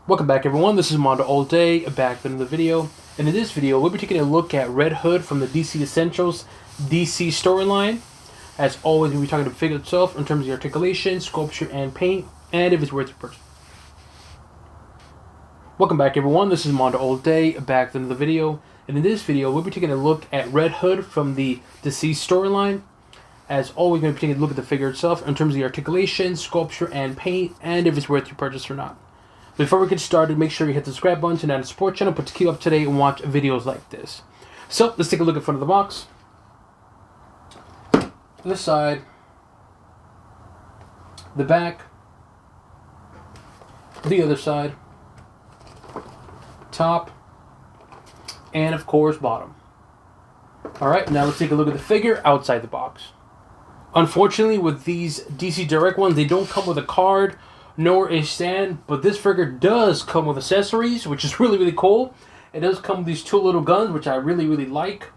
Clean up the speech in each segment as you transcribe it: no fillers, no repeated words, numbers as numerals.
Welcome back, everyone. This is MandoAllDay, back with another video. And in this video, we'll be taking a look at Red Hood from the DC Essentials DC storyline. As always, we'll be talking to the figure itself in terms of the articulation, sculpture, and paint, and if it's worth your purchase. Welcome back, everyone. This is MandoAllDay, back with another video. And in this video, we'll be taking a look at Red Hood from the DCeased storyline. As always, we're going to be taking a look at the figure itself in terms of the articulation, sculpture, and paint, and if it's worth your purchase or not. Before we get started, make sure you hit the subscribe button and the support channel to keep up to date and watch videos like this. So, let's take a look at the front of the box. This side, the back, the other side, top, and of course, bottom. Alright, now let's take a look at the figure outside the box. Unfortunately, with these DC Direct ones, they don't come with a card nor a stand, but this figure does come with accessories, which is really cool. It does come with these two little guns, which I really like.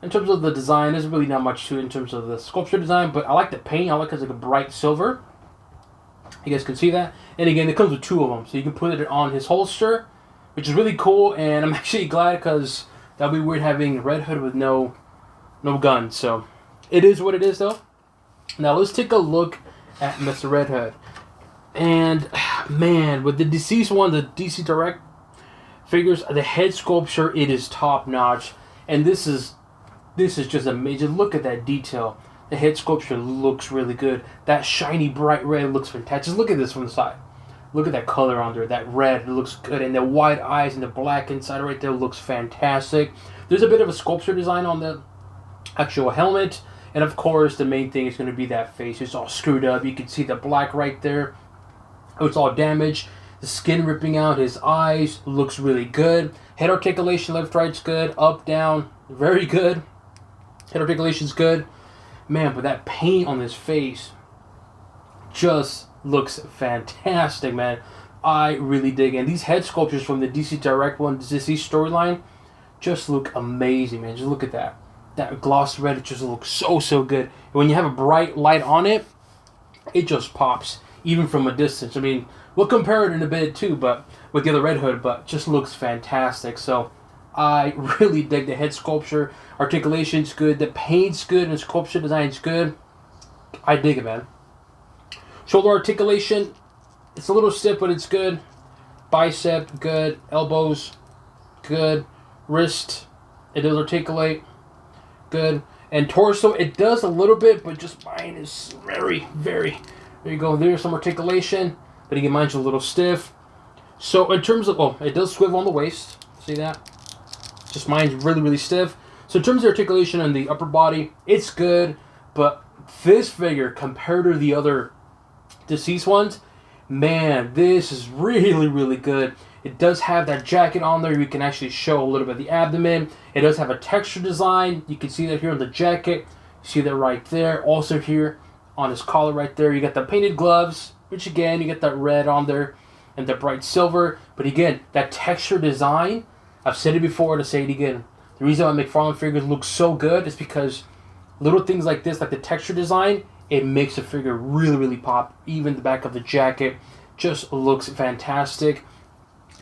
In terms of the design, there's really not much to it in terms of the sculpture design, but I like the paint. I like it as like a bright silver. You guys can see that. And again, it comes with two of them, so you can put it on his holster, which is really cool. And I'm actually glad, because that'd be weird having Red Hood with no gun. So it is what it is, though. Now let's take a look at Mr. Red Hood. And man, with the DCeased one, the DC Direct figures, the head sculpture, it is top notch. And this is just amazing. Look at that detail. The head sculpture looks really good. That shiny bright red looks fantastic. Just look at this from the side. Look at that color on there. That red, it looks good. And the white eyes and the black inside right there looks fantastic. There's a bit of a sculpture design on the actual helmet. And of course, the main thing is going to be that face. It's all screwed up. You can see the black right there. It's all damaged. The skin ripping out. His eyes looks really good. Head articulation, left, right's good. Up, down, very good. Head articulation's good. Man, but that paint on his face just looks fantastic, man. I really dig it. And these head sculptures from the DC Direct one, DC storyline, just look amazing, man. Just look at that. That gloss red, it just looks so good. And when you have a bright light on it, it just pops, even from a distance. I mean, we'll compare it in a bit too, but with the other Red Hood, but just looks fantastic. So I really dig the head sculpture. Articulation's good, the paint's good, and sculpture design's good. I dig it, man. Shoulder articulation, it's a little stiff, but it's good. Bicep, good. Elbows, good. Wrist, it does articulate, good. And torso, it does a little bit, but just mine is very, there you go. There's some articulation, but again, mine's a little stiff. So in terms of, oh, it does swivel on the waist. See that? Just mine's really stiff. So in terms of articulation on the upper body, it's good. But this figure, compared to the other DCeased ones, man, this is really good. It does have that jacket on there. You can actually show a little bit of the abdomen. It does have a texture design. You can see that here on the jacket. See that right there. Also here on his collar right there, you got the painted gloves, which again, you get that red on there and the bright silver. But again, that texture design, I've said it before to say it again. The reason why McFarlane figures look so good is because little things like this, like the texture design, it makes the figure really pop. Even the back of the jacket just looks fantastic.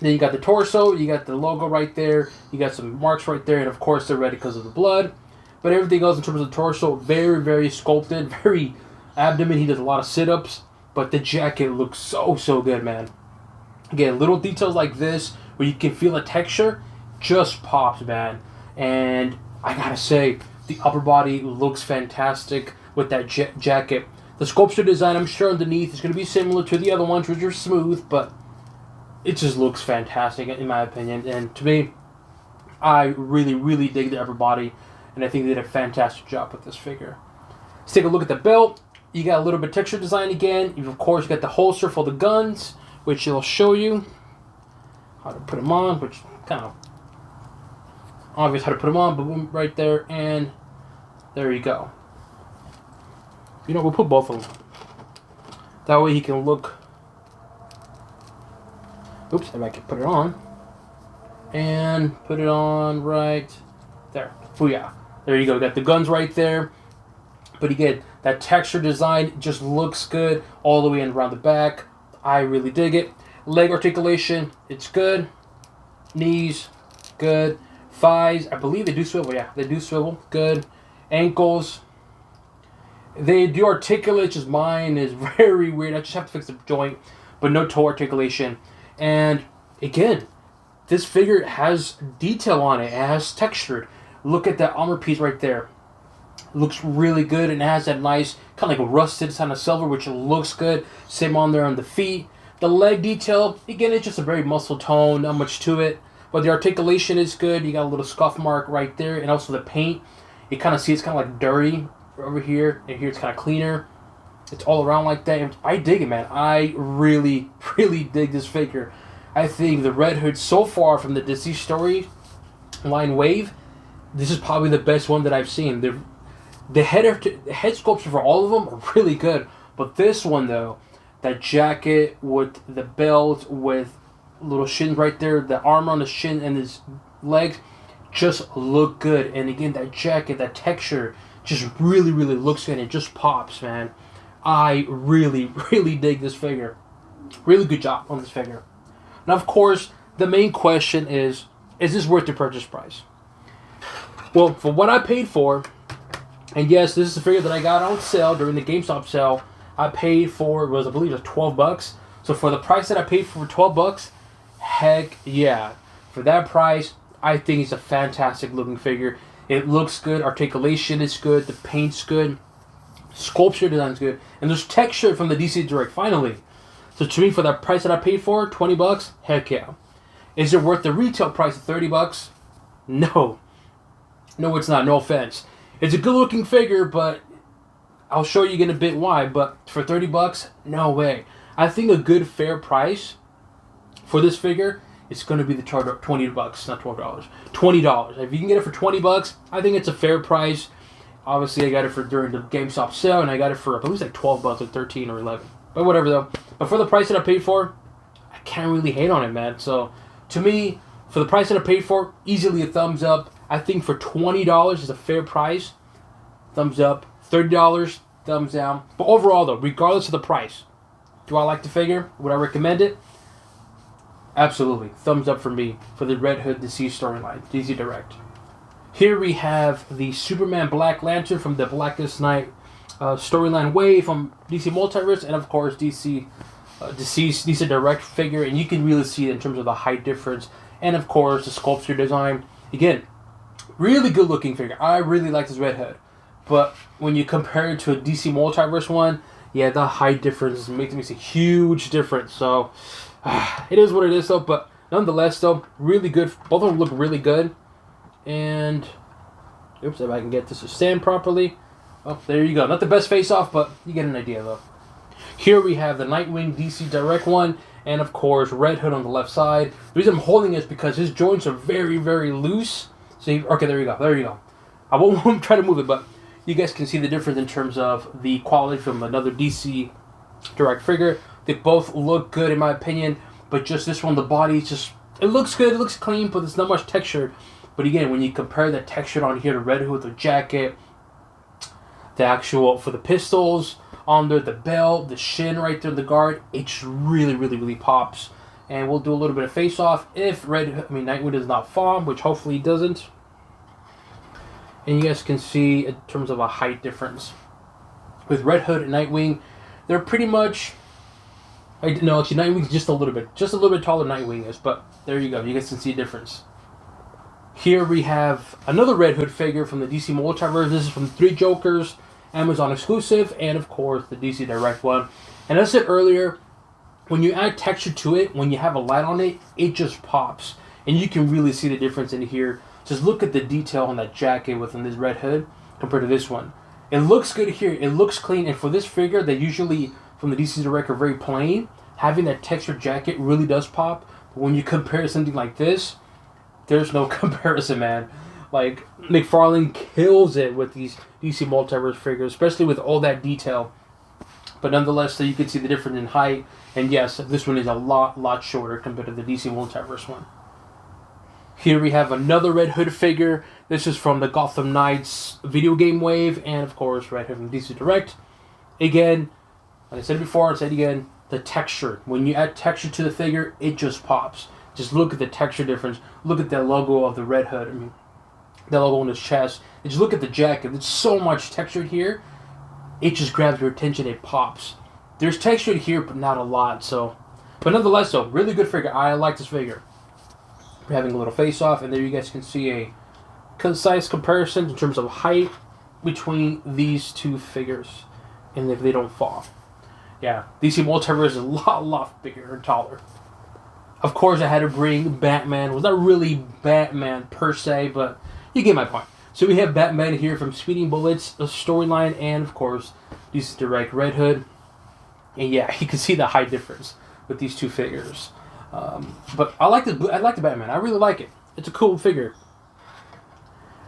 Then you got the torso, you got the logo right there, you got some marks right there, and of course they're red because of the blood. But everything else in terms of the torso, very sculpted, very abdomen. He does a lot of sit-ups, but the jacket looks so good, man. Again, little details like this where you can feel the texture just pops, man. And I gotta say, the upper body looks fantastic with that jacket. The sculpture design, I'm sure underneath is going to be similar to the other ones, which are smooth, but it just looks fantastic in my opinion. And to me, I really dig the upper body, and I think they did a fantastic job with this figure. Let's take a look at the belt. You got a little bit of texture design again. You, of course, got the holster for the guns, which it'll show you how to put them on, which kind of obvious how to put them on, but boom, right there, and there you go. You know, we'll put both of them. That way he can look. Oops, if I can put it on. And put it on right there. Booyah. There you go. Got the guns right there. But again, that texture design just looks good all the way around the back. I really dig it. Leg articulation, it's good. Knees, good. Thighs, I believe they do swivel. Yeah, they do swivel. Good. Ankles, they do articulate. Just mine is very weird. I just have to fix the joint, but no toe articulation. And again, this figure has detail on it. It has textured. Look at that armor piece right there. It looks really good, and it has that nice kind of like a rusted kind of silver, which looks good. Same on there on the feet. The leg detail, again, it's just a very muscle tone, not much to it. But the articulation is good. You got a little scuff mark right there, and also the paint. You kind of see it's kind of like dirty over here, and here it's kind of cleaner. It's all around like that. I dig it, man. I really, really dig this figure. I think the Red Hood so far from the DCeased story line wave, this is probably the best one that I've seen. The head sculpture for all of them are really good, but this one though, that jacket with the belt with little shins right there, the armor on the shin and his legs, just look good. And again, that jacket, that texture, just really, really looks good. It just pops, man. I really, really dig this figure. Really good job on this figure. Now, of course, the main question is this worth the purchase price? Well, for what I paid for, and yes, this is a figure that I got on sale during the GameStop sale. I paid for, I believe it was $12. So for the price that I paid for $12, heck yeah. For that price, I think it's a fantastic looking figure. It looks good. Articulation is good. The paint's good. Sculpture design's good. And there's texture from the DC Direct, finally. So to me, for that price that I paid for, $20, heck yeah. Is it worth the retail price of $30? No. No, it's not. No offense. It's a good looking figure, but I'll show you in a bit why. But for $30, no way. I think a good fair price for this figure, it's going to be the $20, not $12. $20. If you can get it for $20, I think it's a fair price. Obviously, I got it for during the GameStop sale, and I got it for, I believe it's like $12 or 13 or 11. But whatever though. But for the price that I paid for, I can't really hate on it, man. So to me, for the price that I paid for, easily a thumbs up. I think for $20 is a fair price. Thumbs up. $30, thumbs down. But overall though, regardless of the price, do I like the figure? Would I recommend it? Absolutely. Thumbs up for me for the Red Hood DCeased storyline, DC Direct. Here we have the Superman Black Lantern from the Blackest Night storyline wave from DC Multiverse, and of course DCeased DC Direct figure, and you can really see it in terms of the height difference, and of course the sculpture design. Again, really good looking figure. I really like this Red Hood, but when you compare it to a DC Multiverse one, yeah, the height difference makes a huge difference. So it is what it is though, but nonetheless though, really good. Both of them look really good. And oops, if I can get this to stand properly. Oh, there you go. Not the best face off, but you get an idea though. Here we have the Nightwing DC Direct one, and of course Red Hood on the left side. The reason I'm holding it is because his joints are very, very loose. See, okay, there you go. There you go. I won't try to move it, but you guys can see the difference in terms of the quality from another DC Direct figure. They both look good in my opinion, but just this one, the body just, it looks good, it looks clean, but there's not much texture. But again, when you compare the texture on here, the Red Hood with the jacket, the actual, for the pistols, on there, the belt, the shin right there, the guard, it just really, really, really pops. And we'll do a little bit of face off if Nightwing does not fall, which hopefully he doesn't. And you guys can see in terms of a height difference. With Red Hood and Nightwing, they're pretty much, no, actually Nightwing's just a little bit taller than Nightwing is, but there you go, you guys can see a difference. Here we have another Red Hood figure from the DC Multiverse. This is from Three Jokers, Amazon exclusive, and of course the DC Direct one. And as I said earlier, when you add texture to it, when you have a light on it, it just pops. And you can really see the difference in here. Just look at the detail on that jacket within this Red Hood compared to this one. It looks good here. It looks clean. And for this figure that usually from the DC Direct are very plain, having that textured jacket really does pop. But when you compare something like this, there's no comparison, man. Like, McFarlane kills it with these DC Multiverse figures, especially with all that detail. But nonetheless, so you can see the difference in height. And yes, this one is a lot shorter compared to the DC Multiverse one. Here we have another Red Hood figure. This is from the Gotham Knights video game wave, and of course, Red Hood from DC Direct. Again, like I said before, I'll say it again, the texture. When you add texture to the figure, it just pops. Just look at the texture difference. Look at the logo of the Red Hood. I mean, the logo on his chest. And just look at the jacket. There's so much texture here. It just grabs your attention. It pops. There's texture here, but not a lot. So, but nonetheless, though, really good figure. I like this figure. We're having a little face off, and there you guys can see a concise comparison in terms of height between these two figures, and if they don't fall. Yeah, DC Multiverse is a lot bigger and taller. Of course, I had to bring Batman. It was not really Batman per se, but you get my point. So we have Batman here from Speeding Bullets, a storyline, and of course, DC Direct Red Hood. And yeah, you can see the height difference with these two figures. But I like the Batman. I really like it. It's a cool figure.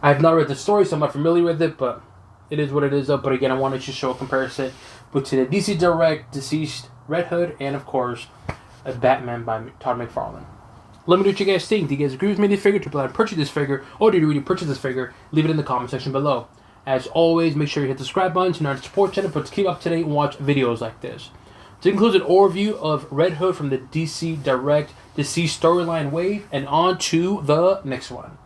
I have not read the story, so I'm not familiar with it, but it is what it is. But again, I wanted to show a comparison between the DC Direct DCeased Red Hood and, of course, a Batman by Todd McFarlane. Let me know what you guys think. Do you guys agree with me this figure? Do you plan to purchase this figure? Or did you really purchase this figure? Leave it in the comment section below. As always, make sure you hit the subscribe button to not support channel, but to keep up to date and watch videos like this. This includes an overview of Red Hood from the DC Direct DCeased storyline wave, and on to the next one.